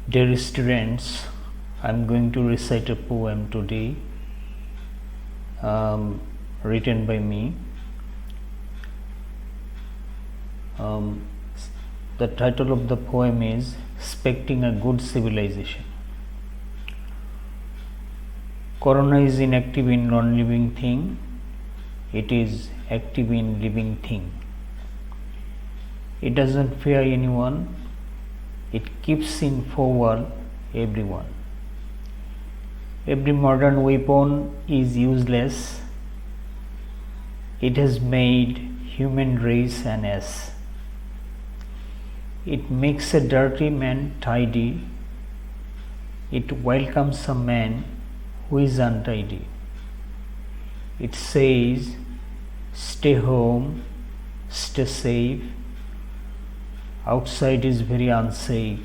Dear students, I am going to recite a poem today written by me. The title of the poem is Expecting a Good Civilization. Corona is inactive in non-living thing, it is active in living thing. It doesn't fear anyone, it keeps in forward everyone. Every modern weapon is useless, it has made human race an ass. It makes a dirty man tidy, it welcomes a man who is untidy. It says, stay home, stay safe, outside is very unsafe.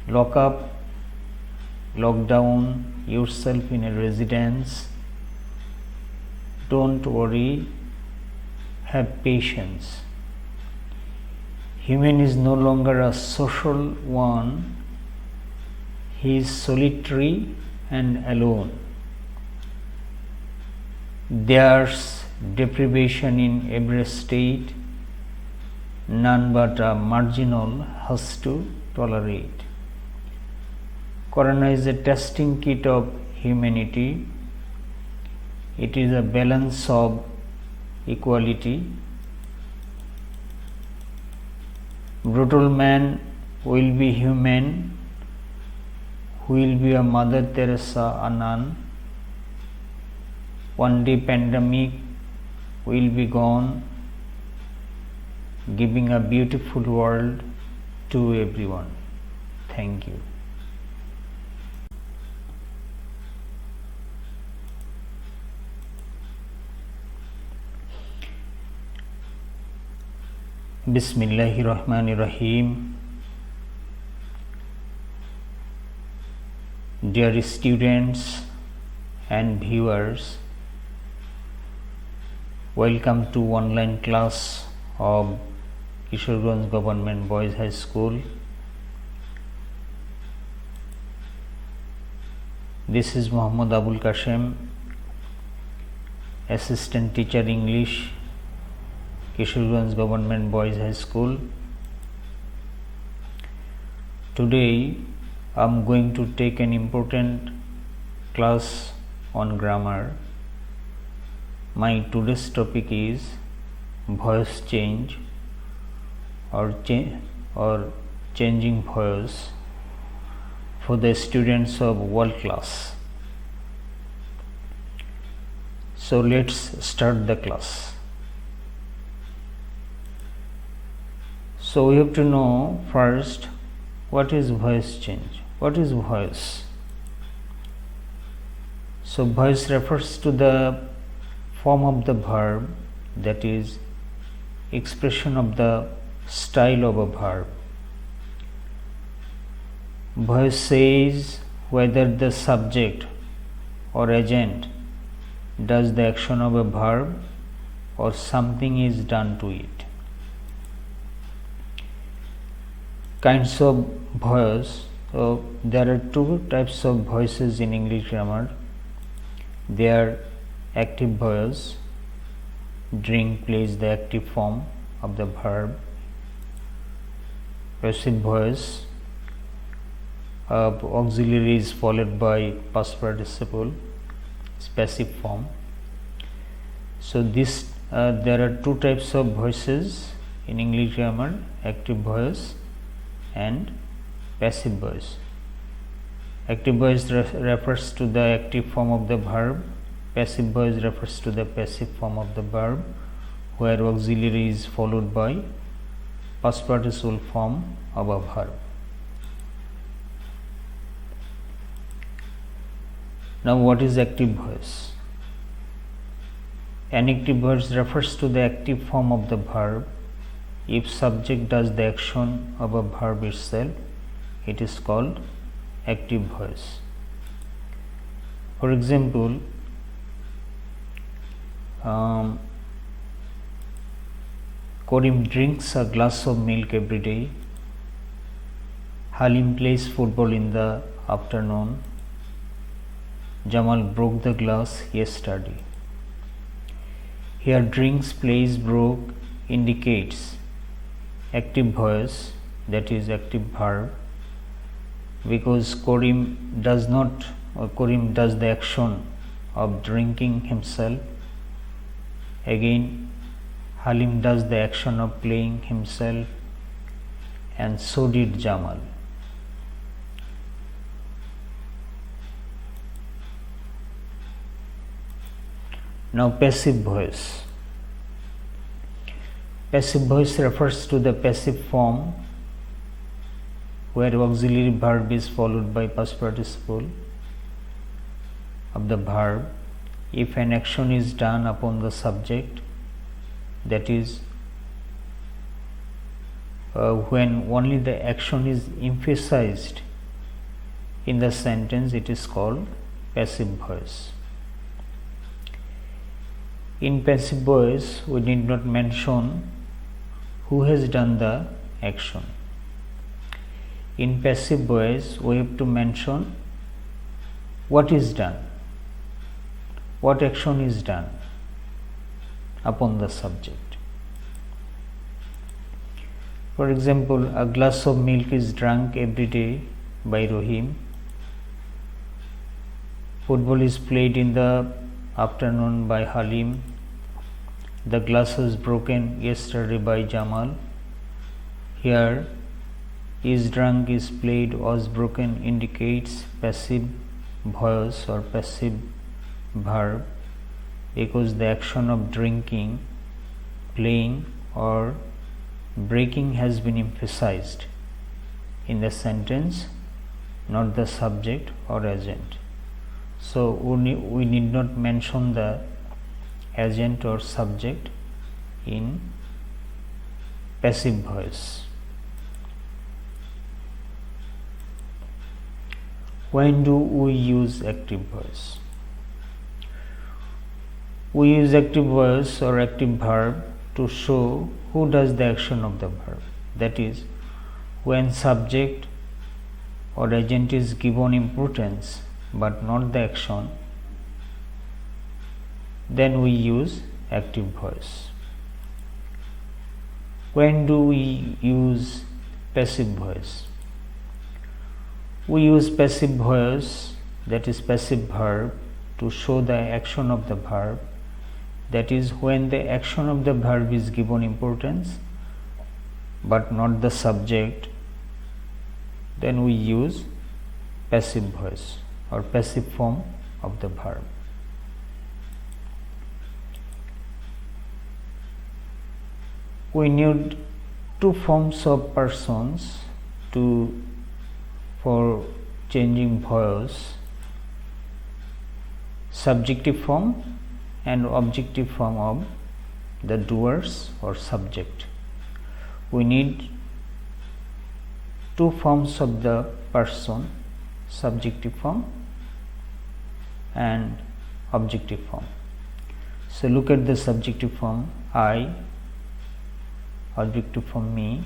Lock up, lock down yourself in a residence. Don't worry, have patience. Human is no longer a social one, he is solitary and alone. There's deprivation in every state, none but a marginal has to tolerate. Corona is a testing kit of humanity, it is a balance of equality. Brutal man will be human, who will be a Mother Teresa, a nun. One day pandemic will be gone, giving a beautiful world to everyone. Thank you. Bismillahirrahmanirrahim. Dear students and viewers, welcome to online class of Kishoreganj Government Boys High School. This is Muhammad Abul Kashem, Assistant Teacher English, Kishoreganj Government Boys High School. Today I am going to take an important class on grammar. My today's topic is voice change or changing voice for the students of world class. So let's start the class. So we have to know first what is voice change. What is voice? So voice refers to the form of the verb, that is expression of the style of a verb. Voice says whether the subject or agent does the action of a verb or something is done to it. Kinds of voice. So there are two types of voices in English grammar. They are active voice. Drink plays the active form of the verb. Passive voice. Auxiliary is followed by past participle. It's passive form. So this there are two types of voices in English grammar: active voice and passive voice. Active voice refers to the active form of the verb. Passive voice refers to the passive form of the verb, where auxiliary is followed by past participle form of a verb. Now what is active voice? An active voice refers to the active form of the verb. If subject does the action of a verb itself, it is called active voice. For example, Karim drinks a glass of milk every day. Halim plays football in the afternoon. Jamal broke the glass yesterday. Here drinks, plays, broke indicates active voice, that is active verb, because Karim does the action of drinking himself. Again, Halim does the action of playing himself, and so did Jamal. Now passive voice. Passive voice refers to the passive form where auxiliary verb is followed by past participle of the verb if an action is done upon the subject, that is when only the action is emphasized in the sentence, it is called passive voice. In passive voice, we need not mention who has done the action. In passive voice, we have to mention what is done, what action is done upon the subject. For example, a glass of milk is drunk every day by Rohim. Football is played in the afternoon by Halim. The glass was broken yesterday by Jamal. Here, is drunk, is played, was broken indicates passive voice or passive verb, because the action of drinking, playing or breaking has been emphasized in the sentence, not the subject or agent. So we need not mention the agent or subject in passive voice. When do we use active voice? We use active voice or active verb to show who does the action of the verb. That is, when subject or agent is given importance but not the action, then we use active voice. When do we use passive voice? We use passive voice, that is passive verb, to show the action of the verb. That is, when the action of the verb is given importance but not the subject, then we use passive voice or passive form of the verb. We need two forms of persons for changing voice: subjective form and objective form of the doers or subject. We need two forms of the person: subjective form and objective form. So look at the subjective form: I, objective form me;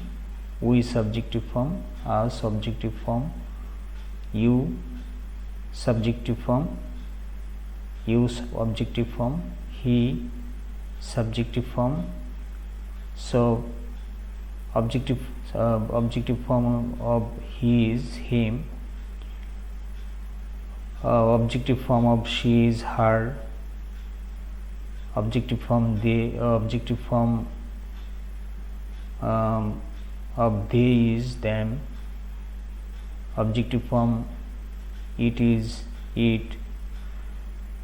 we, subjective form; us, objective form; you, subjective form; you, objective form; he, subjective form. So objective form of he is him, objective form of she is her, objective form they, objective form of they is them, objective form it is it,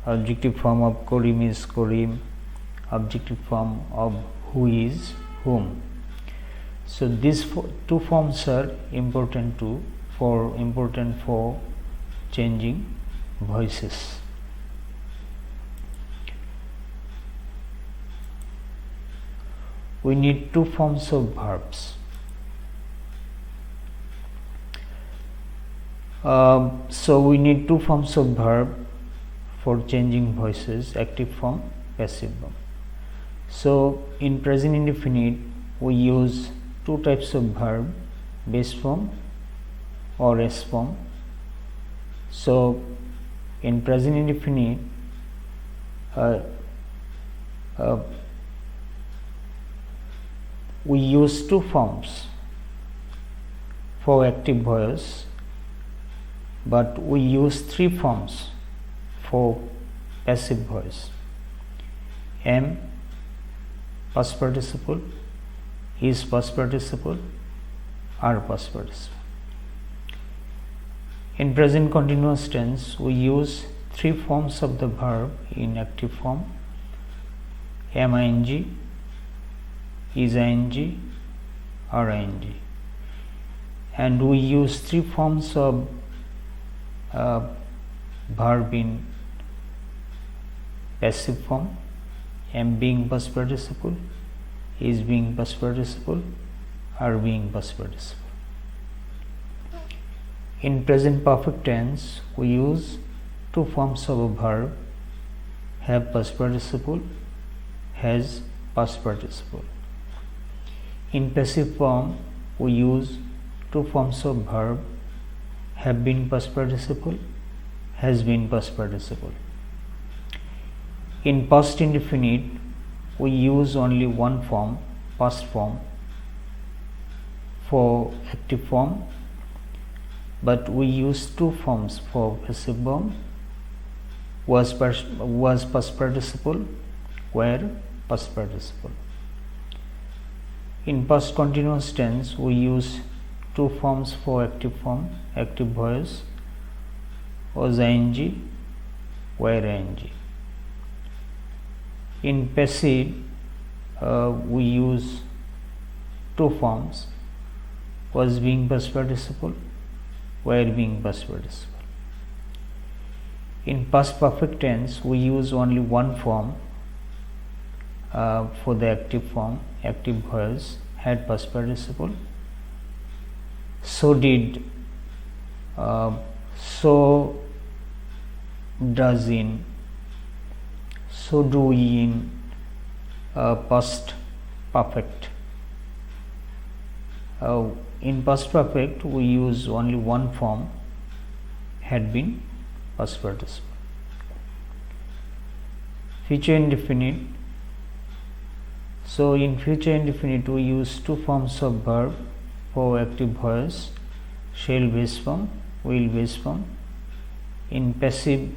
objective form of Karim is Karim, objective form of who is whom. So these two forms are important for changing voices. We need two forms of verbs. So we need two forms of verb for changing voices: active form, passive form. So in present indefinite we use two types of verb: base form or S form. So in present indefinite, we use two forms for active voice, but we use three forms for passive voice. Am past participle, is past participle, are past participle. In present continuous tense, we use three forms of the verb in active form: am ing, is ing, are ing. And we use three forms of verb in passive form: am being past participle, is being past participle, are being past participle. In present perfect tense, we use two forms of a verb: have past participle, has past participle. In passive form, we use two forms of verb: have been past participle, has been past participle. In past indefinite, we use only one form, past form, for active form, but we use two forms for passive form: was past participle, were past participle. In past continuous tense, we use two forms for active form, active voice: was ing, were ing. In passive, we use two forms: was being past participle, were being past participle. In past perfect tense, we use only one form for the active form, active voice: had past participle, so did, so does in, so do we in past perfect. In past perfect, we use only one form: had been past participle. Future indefinite. So in future indefinite, we use two forms of verb for active voice: shall base form, will base form. In passive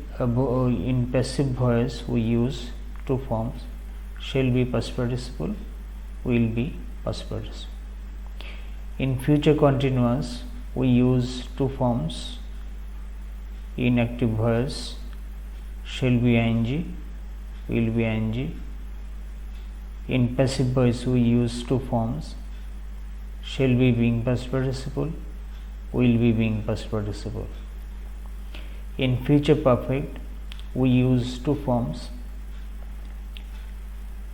voice, we use two forms: shall be past participle, will be past participle. In future continuous, we use two forms in active voice: shall be ing, will be ing. In passive voice, we use two forms: shall be being past participle, will be being past participle. In future perfect, we use two forms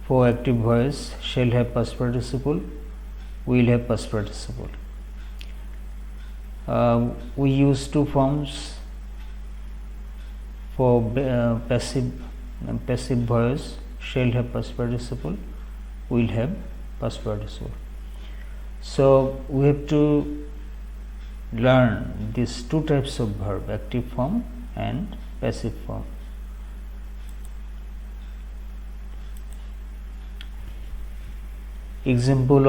for active voice: shall have past participle, will have past participle. We use two forms for passive voice: shall have past participle, will have past participle. So we have to learn these two types of verb: active form and passive form. Example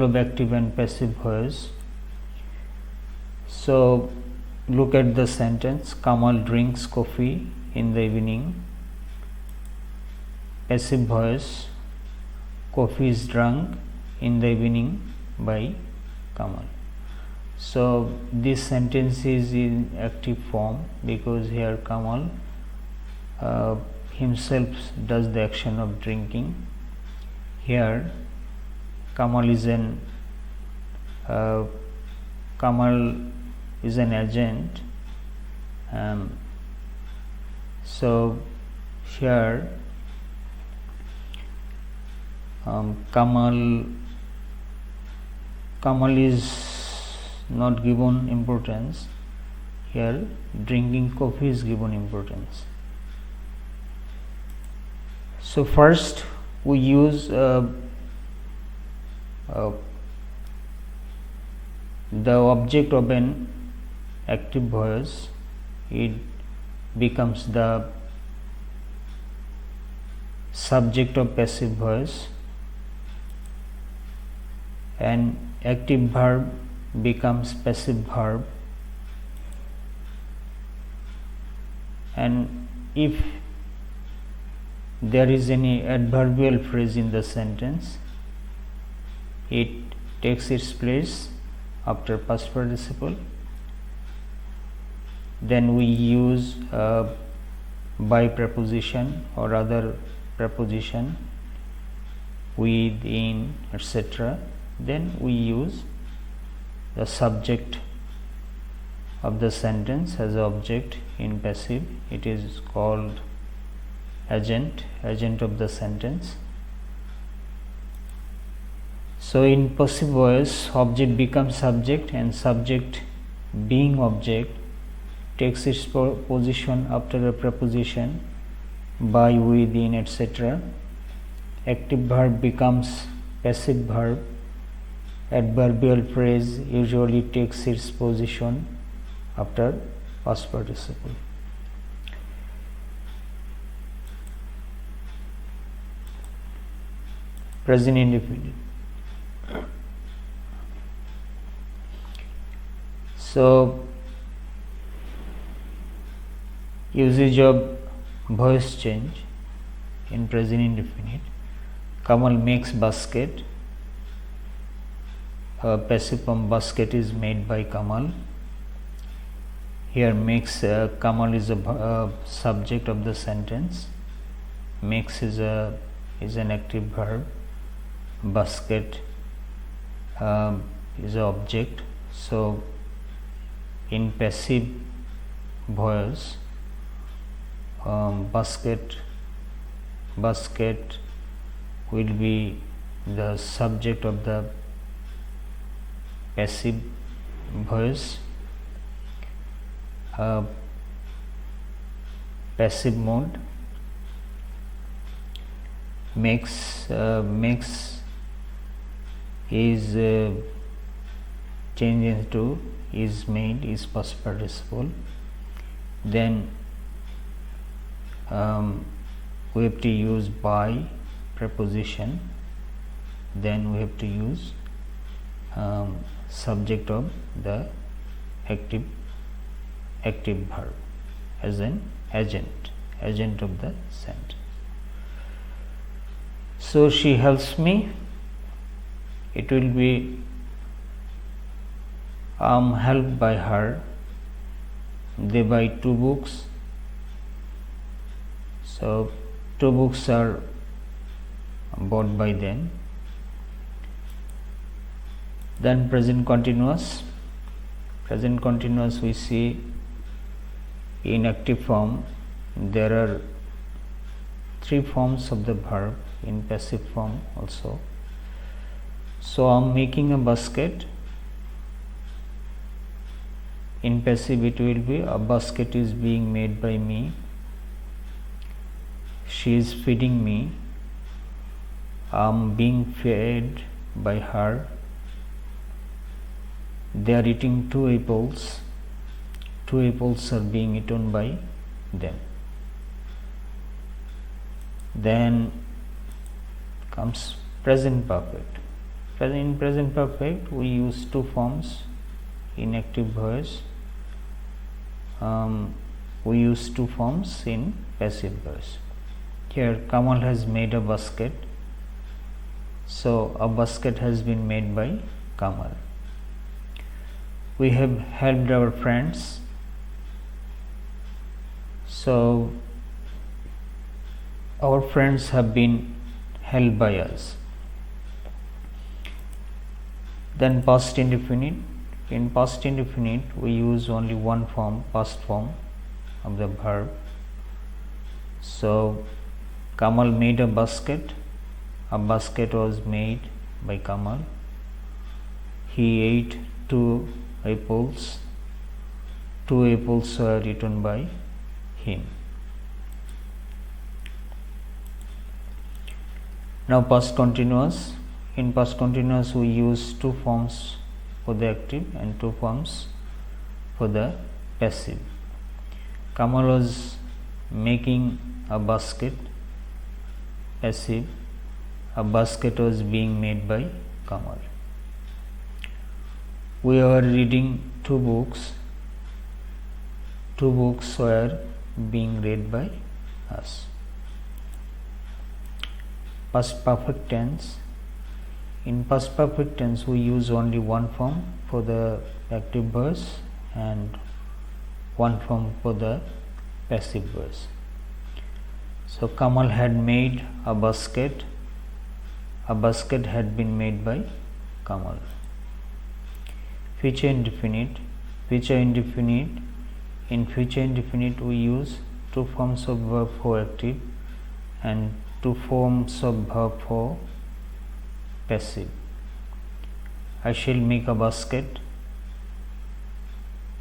of active and passive voice. So look at the sentence: Kamal drinks coffee in the evening. Passive voice: coffee is drunk in the evening by Kamal. So this sentence is in active form because here Kamal himself does the action of drinking. Here Kamal is an agent. So here Kamal is not given importance. Here drinking coffee is given importance. So first we use the object of an active voice, it becomes the subject of passive voice, and active verb becomes passive verb, and if there is any adverbial phrase in the sentence, it takes its place after past participle. Then we use by preposition or other preposition, with, in, etc. Then we use the subject of the sentence as object in passive. It is called agent of the sentence. So in passive voice, object becomes subject, and subject being object takes its position after a preposition, by, with, in, etc. Active verb becomes passive verb. Adverbial phrase usually takes its position after past participle. Present indefinite. So usage of voice change in present indefinite. Kamal makes basket. Passive form basket is made by Kamal. Here makes, Kamal is a subject of the sentence. Makes is an active verb. Basket is an object. So in passive voice, basket will be the subject of the passive voice. Passive mode. Makes is changed into is made, is past participle. Then we have to use by preposition. Then we have to use subject of the active verb as an agent of the sentence. So she helps me. It will be helped by her. They buy 2 books. So 2 books are bought by them. Then present continuous. Present continuous we see in active form there are 3 forms of the verb, in passive form also. So I am making a basket. In passive it will be a basket is being made by me. She is feeding me. I am being fed by her. They are eating 2 apples. 2 apples are being eaten by them. Then comes present perfect. In present perfect we use 2 forms in active voice. We use 2 forms in passive voice. Here Kamal has made a basket. So a basket has been made by Kamal. We have helped our friends. So our friends have been helped by us. Then past indefinite. In past indefinite we use only one form, past form of the verb. So Kamal made a basket. A basket was made by Kamal. He ate 2 apples. 2 apples were eaten by him. Now past continuous. In past continuous we use 2 forms. for the active and 2 forms for the passive. Kamal was making a basket, passive. A basket was being made by Kamal. We were reading 2 books. 2 books were being read by us. Past perfect tense. In past perfect tense, we use only one form for the active verse and one form for the passive verse. So Kamal had made a basket. A basket had been made by Kamal. Future indefinite. Future indefinite. In future indefinite, we use 2 forms of verb for active and 2 forms of verb for passive. I shall make a basket.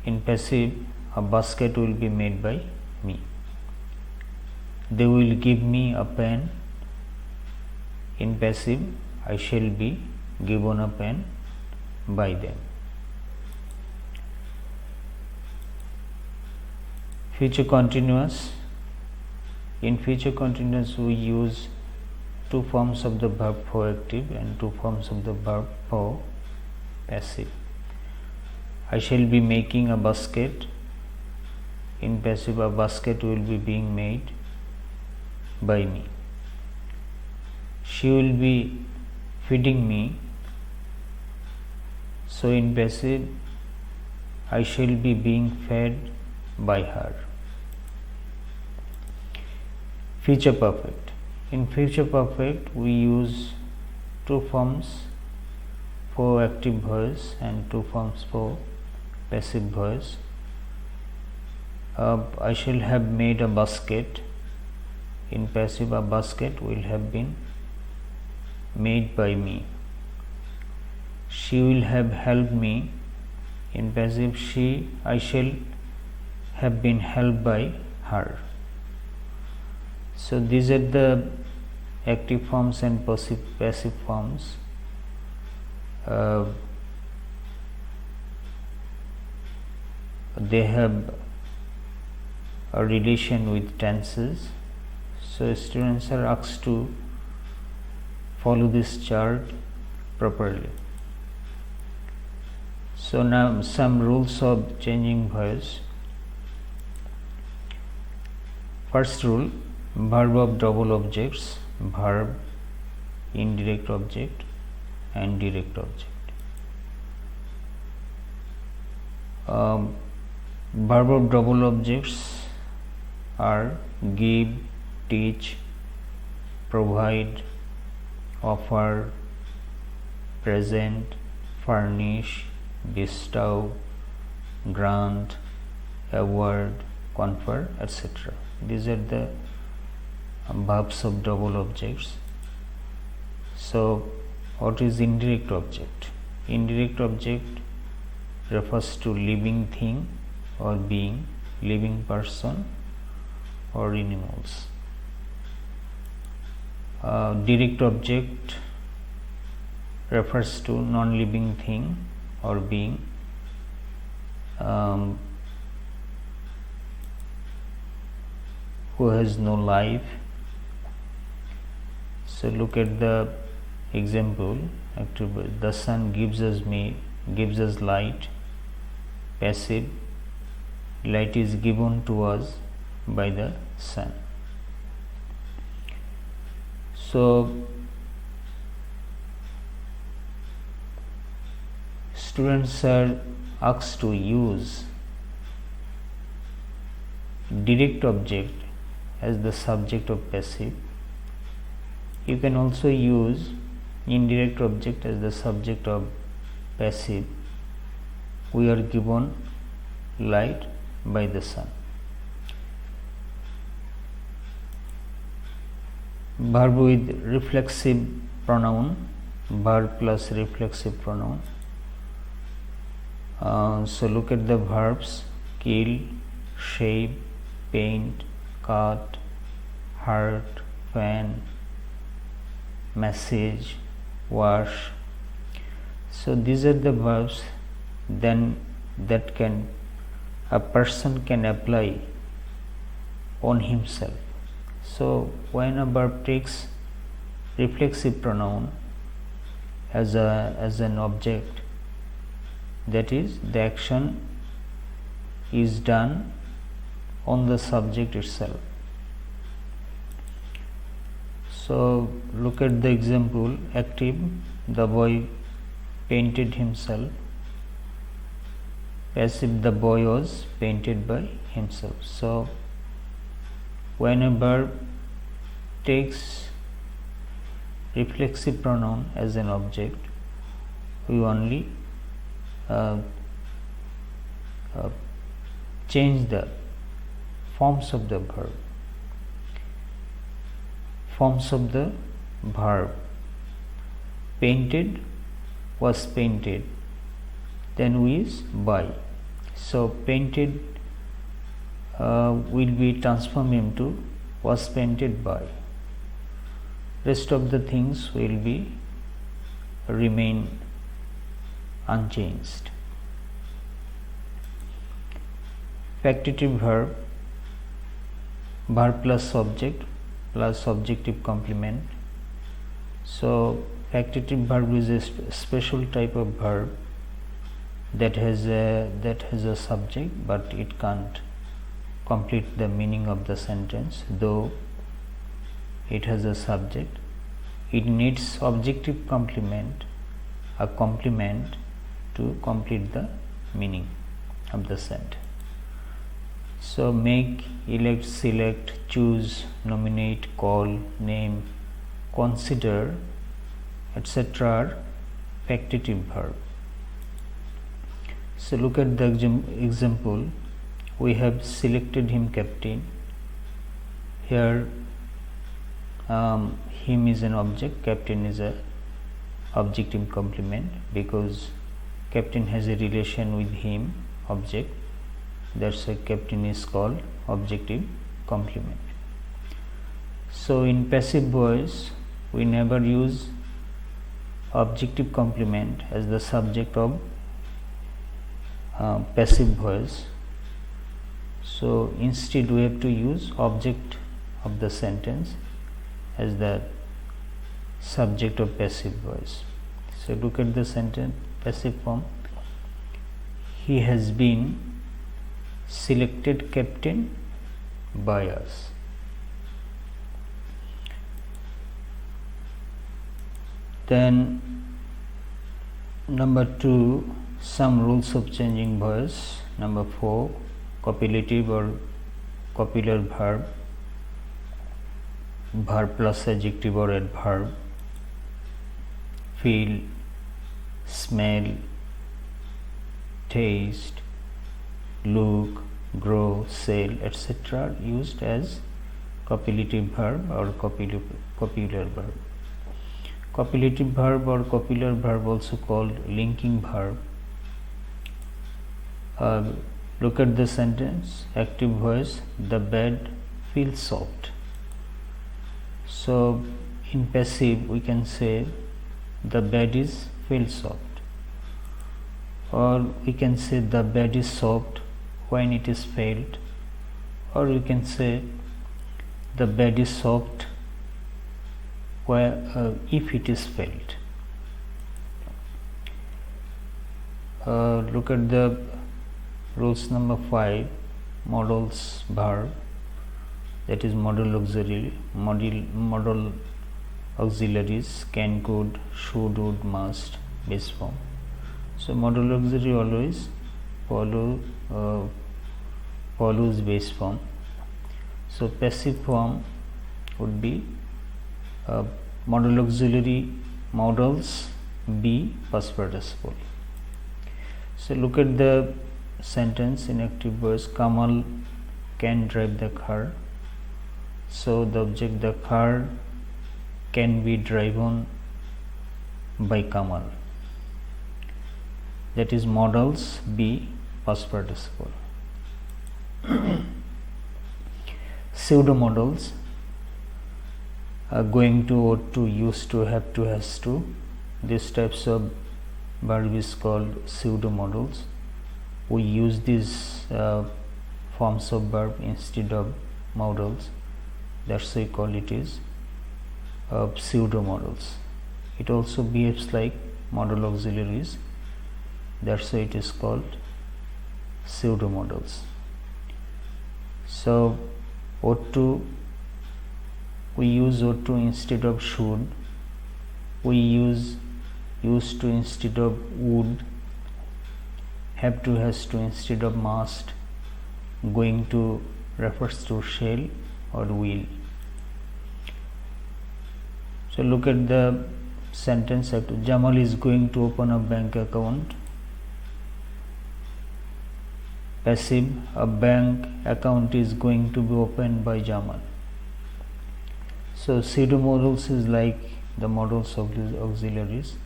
In passive, a basket will be made by me. They will give me a pen. In passive, I shall be given a pen by them. Future continuous. In future continuous, we use 2 forms of the verb for active and 2 forms of the verb for passive. I shall be making a basket. In passive, a basket will be being made by me. She will be feeding me. So in passive, I shall be being fed by her. Future perfect. In future perfect, we use 2 forms for active verse and 2 forms for passive verse. I shall have made a basket. In passive, a basket will have been made by me. She will have helped me. In passive, I shall have been helped by her. So these are the active forms and passive forms. They have a relation with tenses. So students are asked to follow this chart properly. So now some rules of changing voice. First rule, verb of double objects, verb, indirect object and direct object. Verb of double objects are give, teach, provide, offer, present, furnish, bestow, grant, award, confer, etc. These are the verbs of double objects. So what is indirect object? Indirect object refers to living thing or being, living person or animals. Direct object refers to non-living thing or being, who has no life. So look at the example. The sun gives us light. Passive, light is given to us by the sun. So students are asked to use direct object as the subject of passive. You can also use indirect object as the subject of passive. We are given light by the sun. Verb with reflexive pronoun, verb plus reflexive pronoun. So look at the verbs: kill, shape, paint, cut, hurt, fan, message, wash. So these are the verbs then that can a person can apply on himself. So when a verb takes reflexive pronoun as an object, that is, the action is done on the subject itself. So look at the example. Active, the boy painted himself. Passive, the boy was painted by himself. So when a verb takes reflexive pronoun as an object, we only change the forms of the verb. Forms of the verb: painted was painted, then we use by. So painted will be transformed into was painted by. Rest of the things will be remain unchanged. Factitive verb: verb plus subject plus subjective complement. So factitive verb is a special type of verb that has a subject, but it can't complete the meaning of the sentence. Though it has a subject, it needs objective complement, a complement, to complete the meaning of the sentence. So make, elect, select, choose, nominate, call, name, consider, etc. are factitive verb. So look at the example. We have selected him captain. Here him is an object, captain is a objective complement, because captain has a relation with him, object. That's why captain is called objective complement. So in passive voice, we never use objective complement as the subject of passive voice. So instead we have to use object of the sentence as the subject of passive voice. So look at the sentence, passive form: he has been selected captain by us. Then number 2, some rules of changing voice. Number 4, copulative or copular verb, verb plus adjective or adverb. Feel, smell, taste, look, grow, sell, etc. used as copulative verb or copular verb. Copulative verb or copular verb, also called linking verb. Look at the sentence. Active voice: the bed feels soft. So in passive we can say the bed is feels soft, or we can say the bed is soft when it is felt, or we can say the bed is soft where if it is felt. Look at the rules number 5, modals verb, that is modal auxiliaries: can, could, should, would, must, base form. So modal auxiliary always follows base form. So passive form would be modal auxiliary modals be past participle. So look at the sentence in active voice: Kamal can drive the car. So the object, the car, can be driven by Kamal. That is modals be past participle. Pseudo modals: going to, ought to, used to, have to, has to. These types of verb is called pseudo modals. We use these forms of verb instead of modals, that's why we call it is pseudo modals. It also behaves like modal auxiliaries, that's why it is called pseudo modals. So ought to, we use ought to instead of should, we use used to instead of would, have to has to instead of must, going to refers to shall or will. So look at the sentence. Jamal is going to open a bank account. Passive, a bank account is going to be opened by Jamal. So pseudo modals is like the modals of these auxiliaries.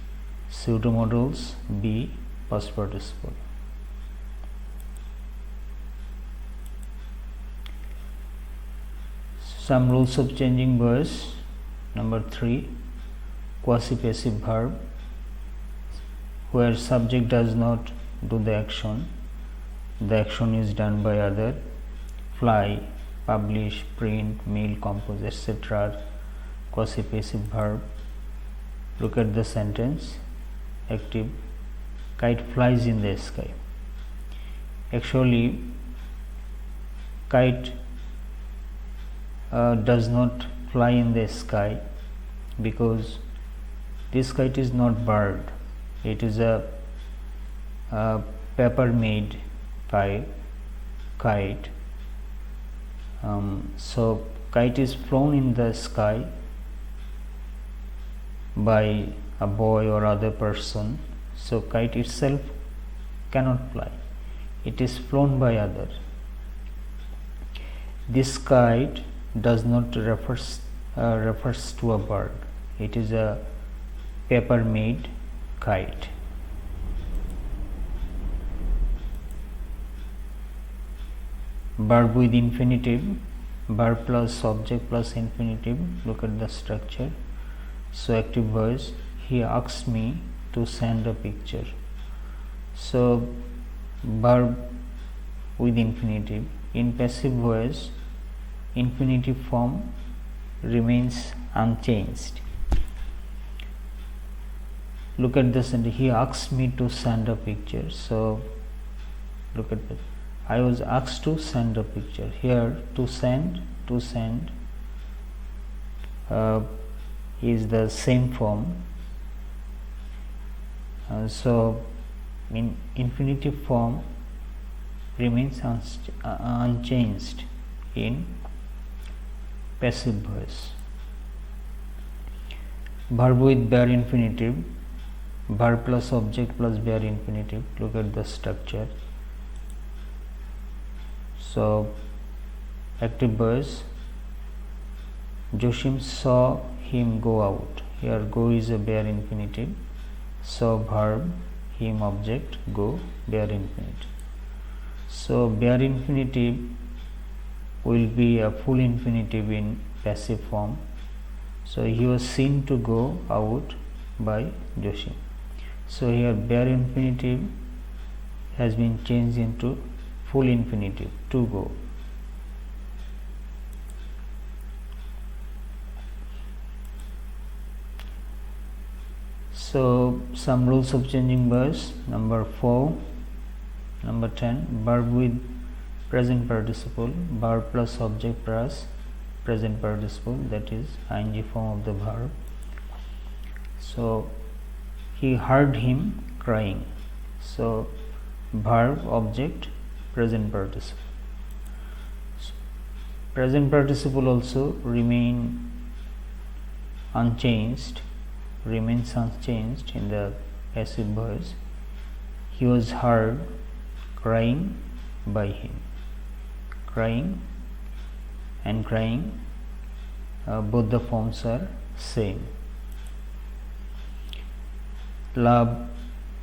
Pseudo modals be past participle. Some rules of changing voice. Number 3, quasi passive verb, where subject does not do the action is done by other. Fly, publish, print, mail, compose, etc. quasi passive verb. Look at the sentence. Active, kite flies in the sky. Actually, kite does not fly in the sky, because this kite is not bird, it is a paper made kite. So kite is flown in the sky by a boy or other person, so kite itself cannot fly, it is flown by other. This kite does not refers to a bird, it is a paper made kite. Verb with infinitive, verb plus subject plus infinitive. Look at the structure. So active voice, he asked me to send a picture. So verb with infinitive. In passive voice, infinitive form remains unchanged. Look at this, and he asked me to send a picture. So look at this, I was asked to send a picture. Here to send is the same form. So in infinitive form remains unchanged in passive voice. Verb with bare infinitive, verb plus object plus bare infinitive. Look at the structure. So active voice, Joshim saw him go out. Here go is a bare infinitive, saw verb, him object, go bare infinitive. So bare infinitive will be a full infinitive in passive form. So he was seen to go out by Joshim. So here bare infinitive has been changed into full infinitive, to go. So some rules of changing verbs. Number 4, number 10, verb with present participle, verb plus subject plus present participle, that is ing form of the verb. So he heard him crying. So verb, object, present participle. So present participle also remains unchanged in the passive voice. He was heard crying by him. Crying and crying, both the forms are same. Love,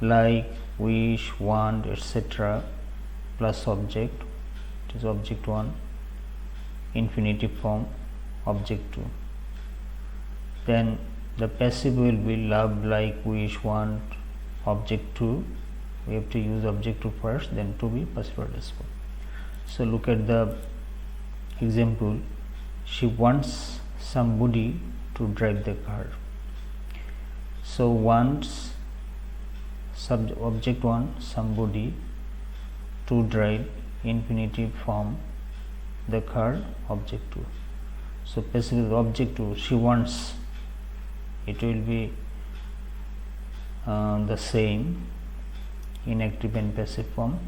like, wish, want, etc. plus object, it is object 1, infinitive form, object 2. Then the passive will be love, like, wish, want, object to, we have to use object to first, then to be past participle. So look at the example. She wants somebody to drive the car. So wants, object 1, somebody, to drive, infinitive form, the car, object 2. So passive object 2, she wants, it will be the same in active and passive form.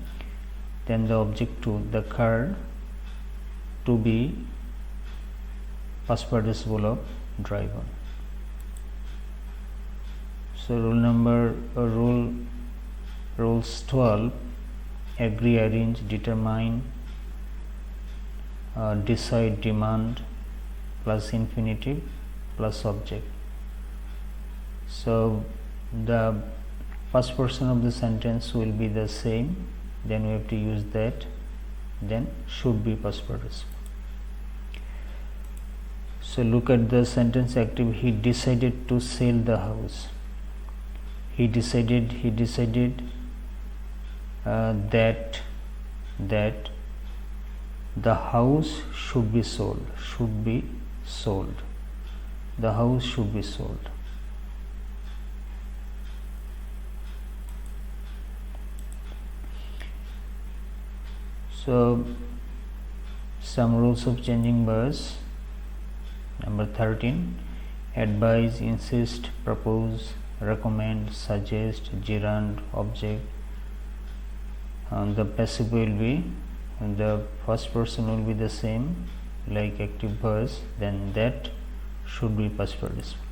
Then the object 2, the car, to be past participle of drive on. So rules 12, agree, arrange, determine, decide, demand, plus infinitive plus object. So the first person of the sentence will be the same, then we have to use that, then should be past participle. So look at the sentence active. He decided to sell the house. He decided that the house should be sold. The house should be sold. So some rules of changing verbs. Number 13, advise, insist, propose, recommend, suggest, gerund, object. The passive will be, the first person will be the same like active verbs, then that should be past participle.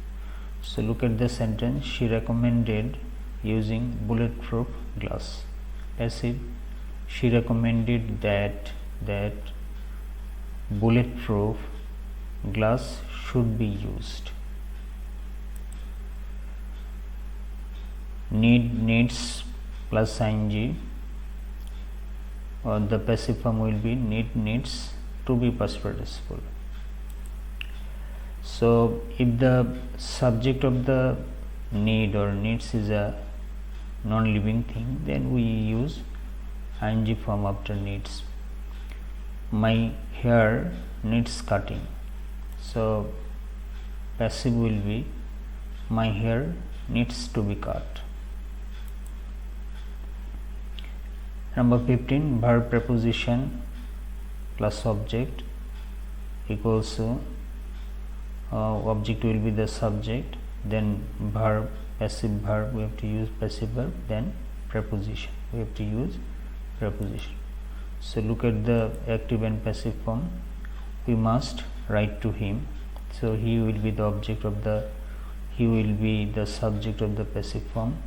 So look at the sentence. She recommended using bulletproof glass. Passive, she recommended that bulletproof glass should be used. Needs plus ing, or the passive form will be needs to be past participle. So if the subject of the need or needs is a non-living thing, then we use ing form after needs. My hair needs cutting. So passive will be my hair needs to be cut. Number 15, verb preposition plus object equals to object will be the subject, then verb, passive verb, we have to use passive verb, then preposition, we have to use preposition. So look at the active and passive form. We must write to him. So he will be the object of the, he will be the subject of the passive form.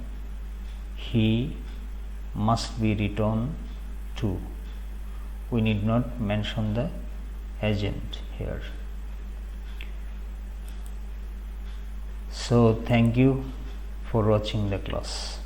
He must be written to. We need not mention the agent here. So thank you for watching the class.